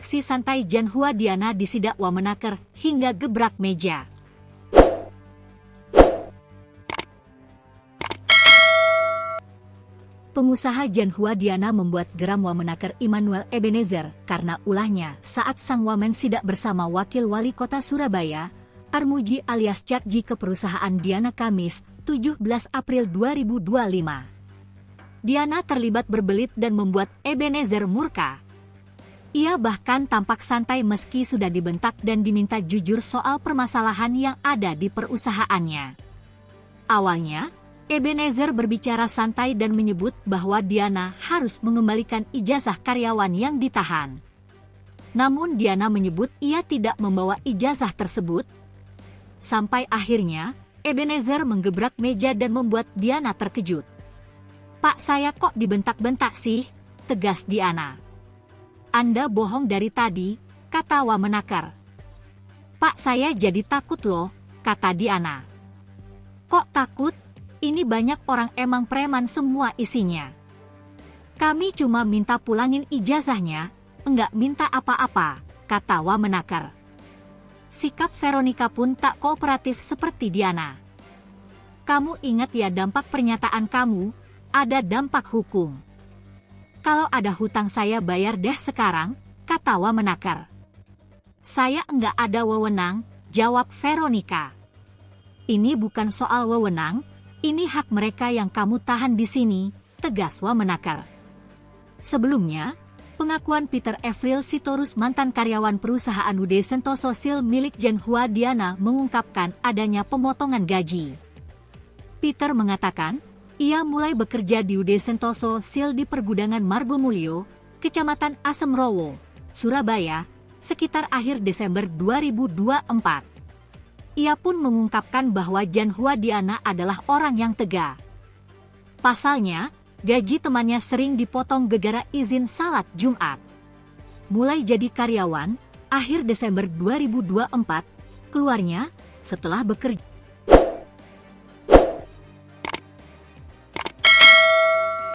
Aksi santai Janhua Diana disidak Wamenaker hingga gebrak meja. Pengusaha Janhua Diana membuat geram Wamenaker Immanuel Ebenezer karena ulahnya saat sang wamen sidak bersama Wakil Wali Kota Surabaya, Armuji alias Cakji ke perusahaan Diana Kamis, 17 April 2025. Diana terlibat berbelit dan membuat Ebenezer murka. Ia bahkan tampak santai meski sudah dibentak dan diminta jujur soal permasalahan yang ada di perusahaannya. Awalnya, Ebenezer berbicara santai dan menyebut bahwa Diana harus mengembalikan ijazah karyawan yang ditahan. Namun Diana menyebut ia tidak membawa ijazah tersebut. Sampai akhirnya, Ebenezer menggebrak meja dan membuat Diana terkejut. "Pak, saya kok dibentak-bentak sih?" tegas Diana. "Anda bohong dari tadi," kata Wamenaker. "Pak, saya jadi takut loh," kata Diana. "Kok takut? Ini banyak orang, emang preman semua isinya. Kami cuma minta pulangin ijazahnya, enggak minta apa-apa," kata Wamenaker. Sikap Veronica pun tak kooperatif seperti Diana. "Kamu ingat ya dampak pernyataan kamu, ada dampak hukum. Kalau ada hutang saya bayar deh sekarang," kata Wamenaker. "Saya enggak ada wewenang," jawab Veronica. "Ini bukan soal wewenang, ini hak mereka yang kamu tahan di sini," tegas Wamenaker. Sebelumnya, pengakuan Peter Avril Sitorus, mantan karyawan perusahaan UD Sentosa Steel milik Janhua Diana, mengungkapkan adanya pemotongan gaji. Peter mengatakan, ia mulai bekerja di UD Sentosa Steel di pergudangan Margomulyo, Kecamatan Asemrowo, Surabaya, sekitar akhir Desember 2024. Ia pun mengungkapkan bahwa Janhua Diana adalah orang yang tegas. Pasalnya, gaji temannya sering dipotong gegara izin salat Jumat. Mulai jadi karyawan, akhir Desember 2024, keluarnya, setelah bekerja